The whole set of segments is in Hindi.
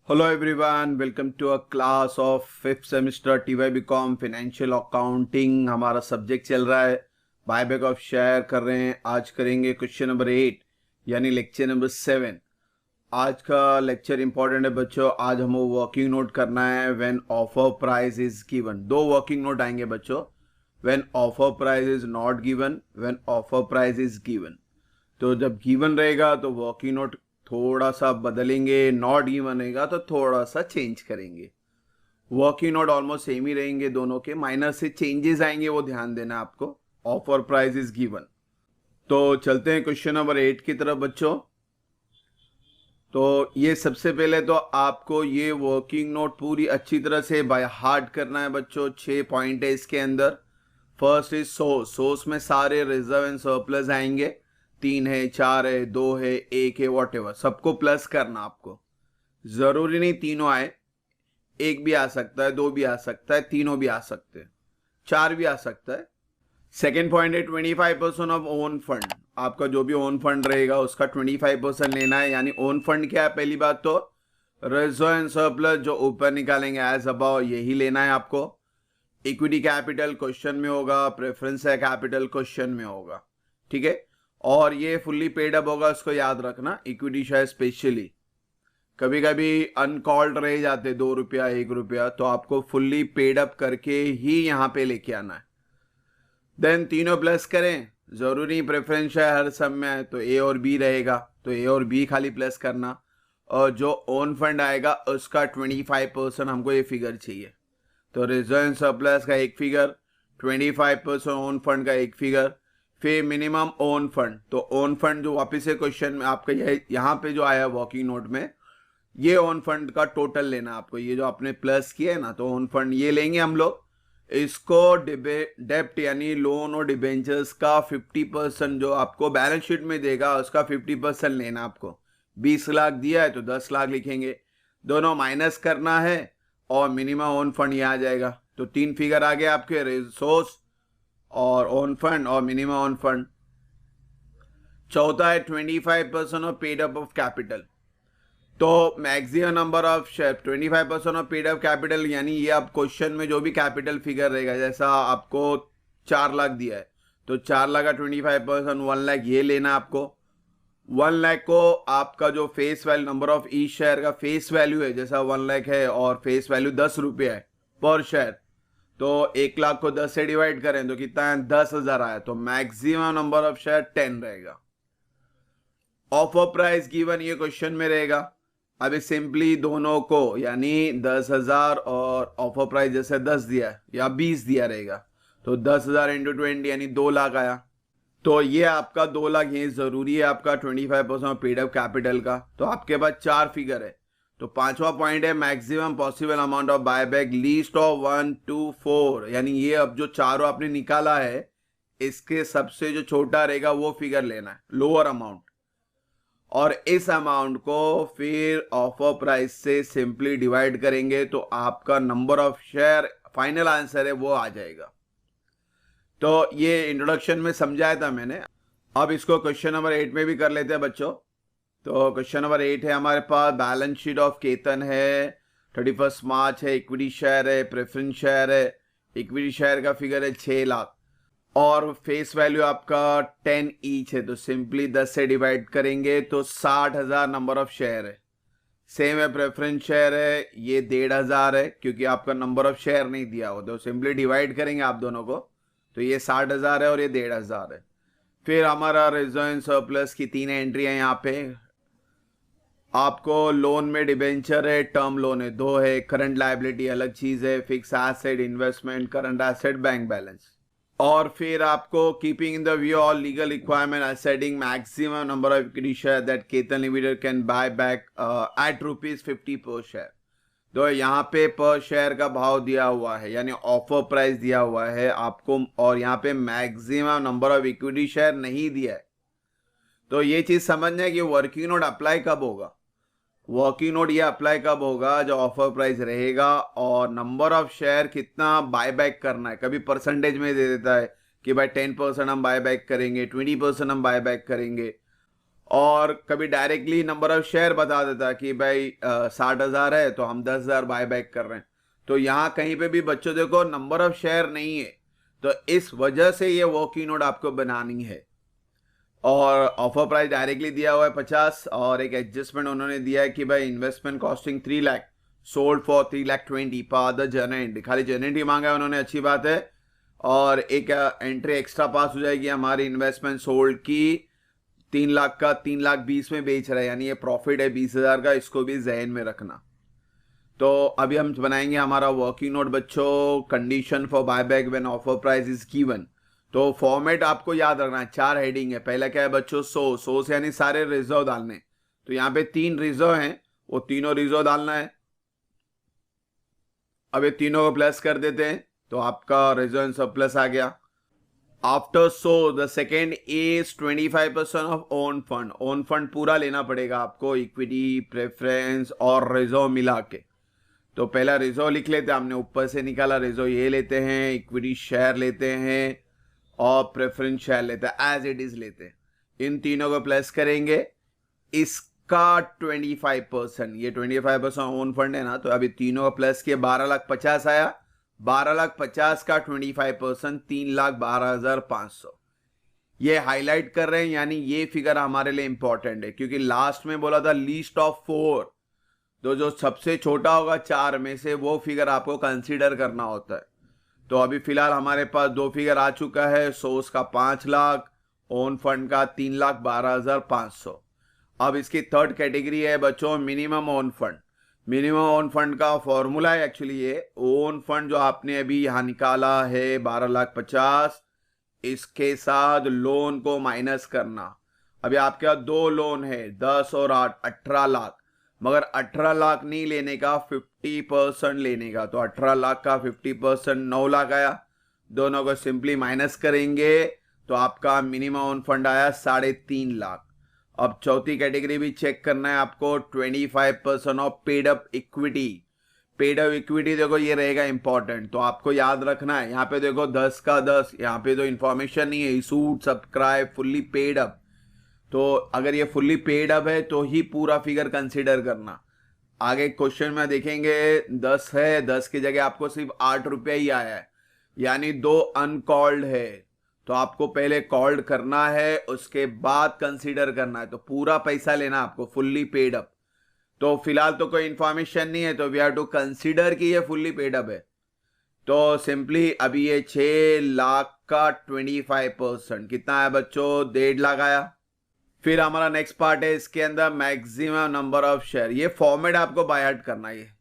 Hello everyone, welcome to a class of 5th semester TY BCom financial accounting. हमारा सब्जेक्ट चल रहा है बायबैक ऑफ शेयर कर रहे हैं। आज करेंगे क्वेश्चन नंबर 8 यानी लेक्चर नंबर 7। आज का लेक्चर इंपॉर्टेंट है बच्चों। आज हमें वर्किंग नोट करना है when offer price is given. दो वर्किंग नोट आएंगे बच्चों, when offer price is not given, when offer price is given. तो जब गिवन रहेगा तो वर्किंग नोट थोड़ा सा बदलेंगे, नॉट गिवन रहेगा तो थोड़ा सा चेंज करेंगे। वर्किंग नोट ऑलमोस्ट सेम ही रहेंगे दोनों के, माइनर से चेंजेस आएंगे वो ध्यान देना आपको। Offer price is given. तो चलते हैं क्वेश्चन नंबर 8 की तरफ बच्चों। तो ये सबसे पहले तो आपको ये वर्किंग नोट पूरी अच्छी तरह से बाय हार्ट करना है बच्चों। 6 पॉइंट है इसके अंदर। First is source. सोर्स में सारे रिजर्व एंड सरप्लस आएंगे। 3 है, 4 है, 2 है, 1 है, वॉट एवर, सबको प्लस करना आपको। जरूरी नहीं तीनों आए, एक भी आ सकता है, 2 भी आ सकता है, तीनों भी आ सकते हैं, 4 भी आ सकता है। सेकेंड पॉइंट है 25% ऑफ ओन फंड। आपका जो भी ओन फंड रहेगा उसका 25% लेना है। यानी ओन फंड क्या है? पहली बात तो रिजर्व एंड सरप्लस जो ऊपर निकालेंगे एज अबाव, यही लेना है आपको। इक्विटी कैपिटल क्वेश्चन में होगा, प्रेफरेंस है कैपिटल क्वेश्चन में होगा, ठीक है। और ये फुल्ली पेड अप होगा, उसको याद रखना। इक्विटी शेयर स्पेशली कभी कभी अनकॉल्ड रह जाते 2 रुपया 1 रुपया, तो आपको फुल्ली पेड अप करके ही यहां पे लेके आना है। देन तीनों प्लस करें, जरूरी प्रेफरेंस शेयर हर सब में है तो ए और बी रहेगा, तो ए और बी खाली प्लस करना। और जो ओन फंड आएगा उसका 25% हमको ये फिगर चाहिए। तो रिजर्व एंड सरप्लस का एक फिगर, 25% ओन फंड का एक फिगर, फिर मिनिमम ओन फंड। तो ओन फंड जो वापस से क्वेश्चन में आपका यहाँ पे जो आया वर्किंग नोट में, ये ओन फंड का टोटल लेना आपको। ये जो आपने प्लस किया है ना, तो ओन फंड ये लेंगे हम लोग। इसको डेप्ट यानी लोन और डिबेंचर्स का 50% जो आपको बैलेंस शीट में देगा उसका 50% लेना आपको। 20 लाख दिया है तो 10 लाख लिखेंगे, दोनों माइनस करना है और मिनिमम ओन फंड ये आ जाएगा। तो 3 फिगर आ गए आपके, रिसोर्स और ओन फंड और मिनिमम ओन फंड। चौथा है 25% of paid up of capital. तो maximum number of share 25% of paid up capital, यानी ये आप क्वेश्चन में जो भी कैपिटल फिगर रहेगा, जैसा आपको 4 लाख दिया है तो 4 लाख का 25% 1 लाख ये लेना आपको। 1 लाख को आपका जो face value, number of each share का फेस वैल्यू है, जैसा 1 लाख है और फेस वैल्यू 10 रुपया है पर शेयर, तो 1 लाख को 10 से डिवाइड करें तो कितना है? 10,000 आया। तो मैक्सिमम नंबर ऑफ शेयर 10 रहेगा। ऑफर प्राइस गिवन ये क्वेश्चन में रहेगा। अभी सिंपली दोनों को, यानी 10,000 और ऑफर प्राइस जैसे 10 दिया या 20 दिया रहेगा, तो 10,000 इंटू 20 यानी 2 लाख आया। तो ये आपका 2 लाख ये जरूरी है आपका 25% पेड अप कैपिटल का। तो आपके पास 4 फिगर है। तो 5वां पॉइंट है maximum possible amount of buyback least of 1 to 4। यानी ये अब जो चारों आपने निकाला है, इसके सबसे जो छोटा रहेगा वो फिगर लेना है, लोअर अमाउंट। और इस अमाउंट को फिर ऑफर प्राइस से सिंपली डिवाइड करेंगे तो आपका number of share final answer है वो आ जाएगा। तो ये इंट्रोडक्शन में समझाया था मैंने। अब इसको क्वेश्चन नंबर 8 में भी कर लेते हैं बच्चों। तो क्वेश्चन नंबर 8 है हमारे पास, बैलेंस शीट ऑफ केतन है, 31 मार्च है, इक्विटी शेयर है, प्रेफरेंस शेयर है। इक्विटी शेयर का फिगर है 6 लाख और फेस वैल्यू आपका 10 ईच है, तो सिंपली 10 से डिवाइड करेंगे तो 60,000 नंबर ऑफ शेयर है। सेम है प्रेफरेंस शेयर है, ये 1,500 है क्योंकि आपका नंबर ऑफ शेयर नहीं दिया हो, तो सिंपली डिवाइड करेंगे आप दोनों को, तो ये 60,000 है और ये 1,500 है। फिर हमारा रिजर्व एंड सरप्लस की 3 एंट्री है यहाँ पे। आपको लोन में डिबेंचर है, टर्म लोन है 2 है, करंट लायबिलिटी अलग चीज है, fix asset, investment, current asset, bank balance. और फिर आपको keeping in the view all legal requirement setting maximum number of equity share that Ketan limited can buy back eight ₹50 पर शेयर। तो यहाँ पे पर शेयर का भाव दिया हुआ है, यानी ऑफर प्राइस दिया हुआ है आपको, और यहाँ पे maximum number of equity share नहीं दिया है। तो ये चीज समझना है कि वर्किंग नोट अप्लाई कब होगा। वर्किंग नोट ये अप्लाई कब होगा? जो ऑफर प्राइस रहेगा और नंबर ऑफ शेयर कितना बाय बैक करना है। कभी परसेंटेज में दे देता है कि भाई 10% हम बाय बैक करेंगे, 20% हम बाय बैक करेंगे, और कभी डायरेक्टली नंबर ऑफ शेयर बता देता कि भाई 60,000 है तो हम 10,000 बाय बैक कर रहे हैं। तो यहाँ कहीं पे भी बच्चों देखो नंबर ऑफ शेयर नहीं है, तो इस वजह से ये वर्किंग नोट आपको बनानी है। और ऑफर प्राइस डायरेक्टली दिया हुआ है 50, और एक एडजस्टमेंट उन्होंने दिया है कि भाई investment costing 3 lakh, sold for 3,20,000 पर द जर्नल। खाली जर्नल ही मांगा है उन्होंने, अच्छी बात है। और एक एंट्री एक्स्ट्रा पास हो जाएगी, हमारी इन्वेस्टमेंट सोल्ड की 3 लाख का 3,20,000 में बेच रहा है, यानी ये प्रॉफिट है 20,000 का, इसको भी जहन में रखना। तो अभी हम बनाएंगे हमारा वर्किंग नोट बच्चों। Condition for buyback when offer price is given. तो फॉर्मेट आपको याद रखना है, 4 हेडिंग है। पहला क्या है बच्चों, सोर्स यानी सारे रिजर्व डालने। तो यहाँ पे 3 रिजर्व हैं, वो तीनों रिजर्व डालना है। अब ये तीनों को प्लस कर देते हैं तो आपका रिजर्व एंड सरप्लस आ गया। After the second is 25% of own fund. Own fund पूरा लेना पड़ेगा आपको, इक्विटी, प्रेफरेंस और रिजर्व मिला के। तो पहला रिजर्व लिख लेते हैं, हमने ऊपर से निकाला रिजर्व, ये लेते हैं, इक्विटी शेयर लेते हैं और प्रेफरेंस शेयर लेते हैं, एज इट इज लेते हैं। इन तीनों को प्लस करेंगे, इसका 25%, ये 25% ओन फंड है ना, तो अभी तीनों का प्लस किए 12,50,000 आया। 12,50,000 का 25% 3,12,500। ये हाईलाइट कर रहे हैं, यानी ये फिगर हमारे लिए इंपॉर्टेंट है, क्योंकि लास्ट में बोला था लीस्ट ऑफ 4, तो जो सबसे छोटा होगा 4 में से वो फिगर आपको कंसीडर करना होता है। तो अभी फिलहाल हमारे पास 2 फिगर आ चुका है, सोर्स का 5 लाख, ओन फंड का 3,12,500। अब इसकी थर्ड कैटेगरी है बच्चों minimum own fund. Minimum own fund का फॉर्मूला है एक्चुअली ये, ओन फंड जो आपने अभी यहां निकाला है 12,50,000, इसके साथ लोन को माइनस करना। अभी आपके पास 2 लोन है, 10 और 8, 18 लाख। मगर 18 लाख नहीं लेने का, 50% लेने का। तो 18 लाख का 50% 9 लाख आया। दोनों को सिंपली माइनस करेंगे तो आपका मिनिमम ओन फंड आया 3.5 लाख। अब चौथी कैटेगरी भी चेक करना है आपको, 25% of paid up equity. Paid up equity देखो ये रहेगा इंपॉर्टेंट, तो आपको याद रखना है। यहाँ पे देखो 10 का 10, यहाँ पे तो इंफॉर्मेशन नहीं है, issued, subscribe, fully paid up. तो अगर ये फुल्ली पेड अप है तो ही पूरा फिगर कंसीडर करना। आगे क्वेश्चन में देखेंगे 10 है, 10 की जगह आपको सिर्फ 8 रुपया ही आया है, यानी 2 अनकॉल्ड है। तो आपको पहले कॉल्ड करना है, उसके बाद कंसीडर करना है। तो पूरा पैसा लेना आपको, फुल्ली पेड अप। तो फिलहाल तो कोई इंफॉर्मेशन नहीं है, तो वी हैव टू कंसीडर कि ये फुल्ली पेड अप है। तो सिंपली अभी ये 6 लाख का 25% कितना है बच्चों, 1.5 लाख आया। फिर हमारा नेक्स्ट पार्ट है, इसके अंदर मैक्सिमम नंबर ऑफ शेयर। ये फॉर्मेट आपको बाय हार्ट करना है।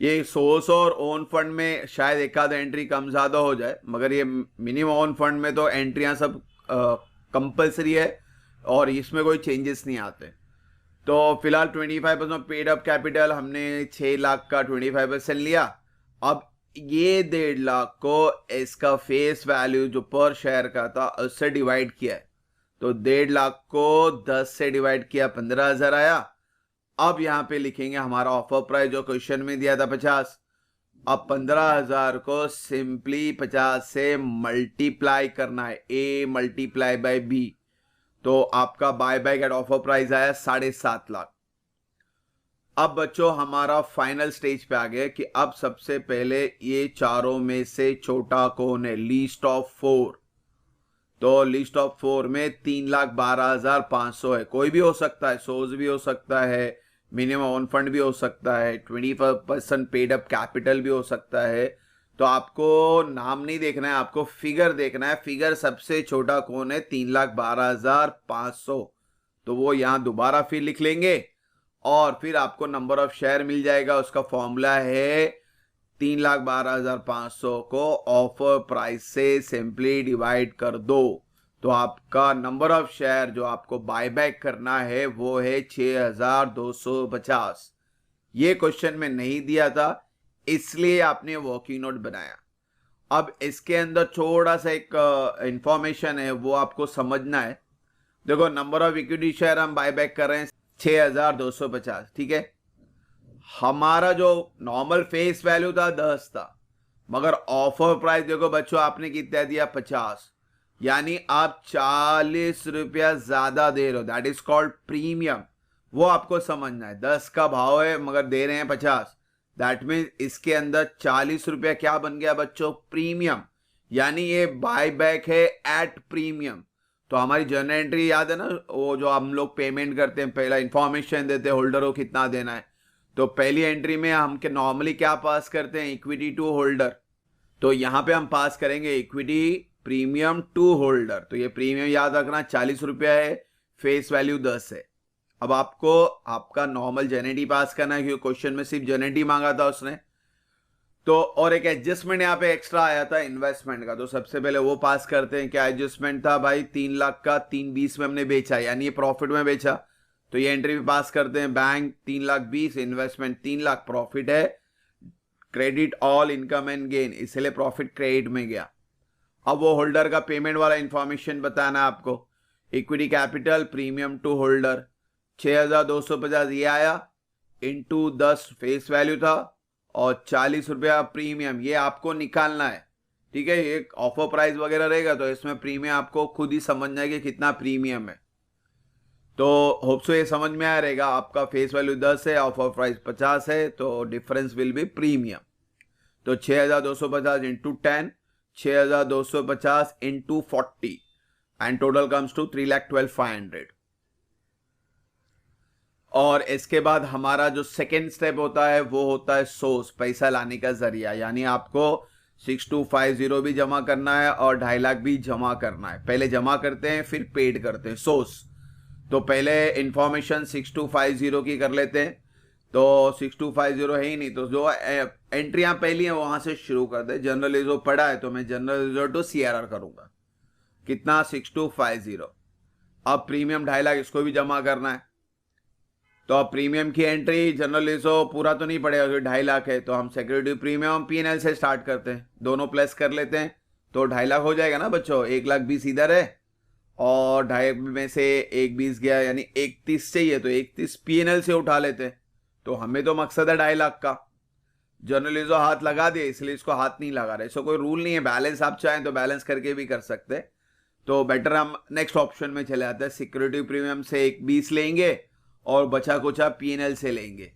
ये सोर्स और ओन फंड में शायद एक आध एंट्री कम ज्यादा हो जाए, मगर ये मिनिमम ओन फंड में तो एंट्रियां सब कंपलसरी है और इसमें कोई चेंजेस नहीं आते। तो फिलहाल 25% पेड अप कैपिटल हमने 6 लाख का 25% लिया। अब ये 1.5 लाख को इसका फेस वैल्यू जो पर शेयर का था उससे डिवाइड किया है। तो 1.5 लाख को 10 से डिवाइड किया, 15,000 आया। अब यहां पे लिखेंगे हमारा ऑफर प्राइस जो क्वेश्चन में दिया था 50। अब 15,000 को सिंपली 50 से मल्टीप्लाई करना है, ए मल्टीप्लाई बाय बी। तो आपका buy back at offer price आया 7.5 लाख। अब बच्चों हमारा फाइनल स्टेज पे आ गया कि अब सबसे पहले ये चारों में से छोटा कौन है, लीस्ट ऑफ 4। तो लिस्ट ऑफ 4 में 3,12,500 है। कोई भी हो सकता है, सोर्स भी हो सकता है, मिनिमम ओन फंड भी हो सकता है, 25% पेड अप कैपिटल भी हो सकता है। तो आपको नाम नहीं देखना है, आपको फिगर देखना है। फिगर सबसे छोटा कौन है, 3,12,500। तो वो यहां दोबारा फिर लिख लेंगे और फिर आपको नंबर ऑफ शेयर मिल जाएगा। उसका फॉर्मूला है 3,12,500 को ऑफर प्राइस से सिंपली डिवाइड कर दो। तो आपका नंबर ऑफ शेयर जो आपको बायबैक करना है वो है 6,250। ये क्वेश्चन में नहीं दिया था, इसलिए आपने वर्किंग नोट बनाया। अब इसके अंदर थोड़ा सा एक इंफॉर्मेशन है, वो आपको समझना है। देखो नंबर ऑफ इक्विटी शेयर हम बायबैक कर रहे हैं 6,250, ठीक है। हमारा जो नॉर्मल फेस वैल्यू था 10 था, मगर ऑफर प्राइस देखो बच्चों आपने कितना दिया, 50। यानी आप 40 रुपया ज्यादा दे रहे हो, दैट इज कॉल्ड प्रीमियम। वो आपको समझना है, 10 का भाव है मगर दे रहे हैं 50, दैट मीन इसके अंदर 40 रुपया क्या बन गया बच्चों, प्रीमियम। यानी ये बाय बैक है एट प्रीमियम। तो हमारी जर्नल एंट्री याद है ना, वो जो हम लोग पेमेंट करते हैं, पहला इंफॉर्मेशन देते हैं होल्डर को कितना देना है। तो पहली एंट्री में हम नॉर्मली क्या पास करते हैं, इक्विटी टू होल्डर। तो यहां पे हम पास करेंगे इक्विटी प्रीमियम टू होल्डर। तो ये प्रीमियम याद रखना 40 रुपया है, फेस वैल्यू 10 है। अब आपको आपका नॉर्मल जेनेटी पास करना है, क्योंकि क्वेश्चन में सिर्फ जेनेटी मांगा था उसने। तो और एक एडजस्टमेंट यहाँ पे एक्स्ट्रा आया था इन्वेस्टमेंट का, तो सबसे पहले वो पास करते हैं। क्या एडजस्टमेंट था भाई, 3 लाख का 320 में हमने बेचा, यानी ये प्रॉफिट में बेचा, तो ये एंट्री भी पास करते हैं। बैंक 3,20,000, इन्वेस्टमेंट 3 लाख, प्रॉफिट है, credit all income and gain, इसलिए प्रॉफिट क्रेडिट में गया। अब वो होल्डर का पेमेंट वाला इंफॉर्मेशन बताना है आपको। Equity capital premium to holder 6,250 ये आया, इंटू 10 फेस वैल्यू था, और 40 रुपया प्रीमियम, ये आपको निकालना है। ठीक है, एक ऑफर प्राइस वगैरह रहेगा तो इसमें प्रीमियम आपको खुद ही समझना है कि कितना प्रीमियम है। तो होप सो ये समझ में आ रहेगा। आपका फेस वैल्यू 10 है, ऑफर प्राइस 50 है, तो डिफरेंस विल बी प्रीमियम। तो 6,250 into 10, 6,250 into 40, and total comes to 3,12,500। और इसके बाद हमारा जो सेकेंड स्टेप होता है वो होता है सोर्स, पैसा लाने का जरिया। यानी आपको 6250 भी जमा करना है और 2.5 लाख भी जमा करना है। पहले जमा करते हैं फिर पेड करते हैं सोर्स। तो पहले इंफॉर्मेशन 6250 की कर लेते हैं। तो 6250 है ही नहीं, तो जो एंट्रियां पहली हैं वहां से शुरू कर दे। जनरल रिजर्व पड़ा है तो मैं जनरल रिजर्व टू CRR करूंगा। कितना, 6250। अब प्रीमियम 2.5 लाख, इसको भी जमा करना है। तो अब प्रीमियम की एंट्री जनरल रिजर्व पूरा तो नहीं पड़ेगा, 2.5 लाख है, तो हम सिक्योरिटी प्रीमियम P&L से स्टार्ट करते हैं, दोनों प्लस कर लेते हैं, तो 2.5 लाख हो जाएगा ना बच्चों। 1,20,000 इधर है और 2.5 में से 1,20 गया, यानी 31 चाहिए, तो 31 P&L से उठा लेते हैं। तो हमें तो मकसद है 2.5 लाख का। जनरल रिजर्व हाथ लगा दिए, इसलिए इसको हाथ नहीं लगा रहे। इसको कोई रूल नहीं है, बैलेंस आप चाहें तो बैलेंस करके भी कर सकते हैं। तो बेटर हम नेक्स्ट ऑप्शन में चले आते हैं। सिक्योरिटी प्रीमियम से 1,20 लेंगे और बचा कुचा P&L से लेंगे।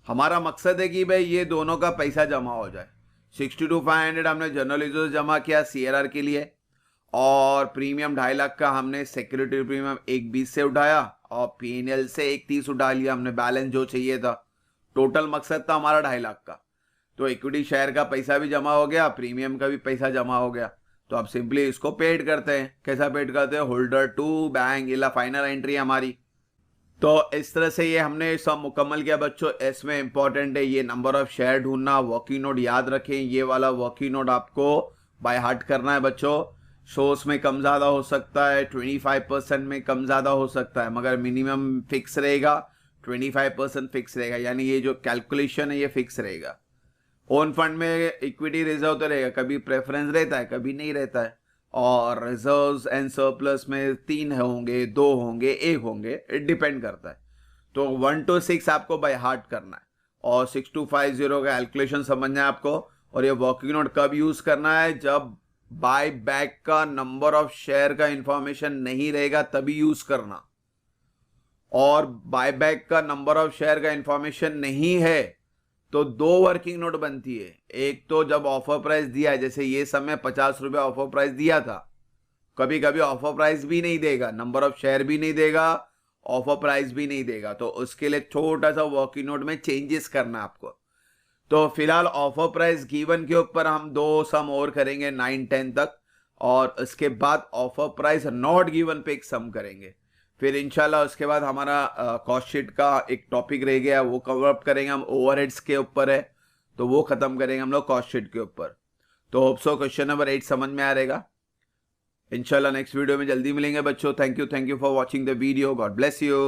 हमारा मकसद है कि भाई ये दोनों का पैसा जमा हो जाए। 62,500 हमने जनरल रिजर्व जमा किया CRR के लिए, और प्रीमियम 2.5 लाख का हमने सिक्योरिटी प्रीमियम 1,20 से उठाया, और P&L से 1,30 उठा लिया हमने, बैलेंस जो चाहिए था। टोटल मकसद था हमारा 2.5 लाख का। तो इक्विटी शेयर का पैसा भी जमा हो गया, प्रीमियम का भी पैसा जमा हो गया। तो अब सिंपली इसको पेड करते हैं। कैसा पेड करते हैं, होल्डर टू बैंक, ये फाइनल एंट्री हमारी। तो इस तरह से ये हमने सब मुकम्मल किया बच्चों। इसमें इंपॉर्टेंट है ये नंबर ऑफ शेयर ढूंढना। वर्किंग नोट याद रखें, ये वाला वर्किंग नोट आपको बाय हार्ट करना है बच्चों। सोर्स में कम ज़्यादा हो सकता है, 25% में कम ज़्यादा हो सकता है, मगर मिनिमम फिक्स रहेगा, 25% फिक्स रहेगा। यानी ये जो कैलकुलेशन है ये फिक्स रहेगा। ओन फंड में इक्विटी रिजर्व तो रहेगा, कभी प्रेफरेंस रहता है कभी नहीं रहता है। और रिजर्व्स एंड सरप्लस में 3 होंगे, 2 होंगे, 1 होंगे, इट डिपेंड करता है। तो 1 to 6 आपको बाय हार्ट करना है, और 6250 का कैलकुलेशन समझना है आपको। और ये वर्किंग नोट कब यूज करना है, जब बाय बैक का नंबर ऑफ शेयर का इंफॉर्मेशन नहीं रहेगा तभी यूज करना। और बाय बैक का नंबर ऑफ शेयर का इंफॉर्मेशन नहीं है तो 2 वर्किंग नोट बनती है। एक तो जब ऑफर प्राइस दिया है, जैसे ये समय 50 रुपया ऑफर प्राइस दिया था, कभी कभी ऑफर प्राइस भी नहीं देगा, नंबर ऑफ शेयर भी नहीं देगा, ऑफर प्राइस भी नहीं देगा, तो उसके लिए छोटा सा वर्किंग नोट में चेंजेस करना है आपको। तो फिलहाल ऑफर प्राइस गिवन के ऊपर हम 2 सम और करेंगे 9-10 तक, और उसके बाद ऑफर प्राइस नॉट गिवन पे एक सम करेंगे। फिर इंशाल्लाह उसके बाद हमारा कॉस्ट शीट का एक टॉपिक रह गया, वो कवर अप करेंगे हम, ओवरहेड्स के ऊपर है, तो वो खत्म करेंगे हम लोग कॉस्ट शीट के ऊपर। तो होप सो क्वेश्चन नंबर 8 समझ में आ रहेगा। इंशाल्लाह नेक्स्ट वीडियो में जल्दी मिलेंगे बच्चों। Thank you for watching the video. God bless you.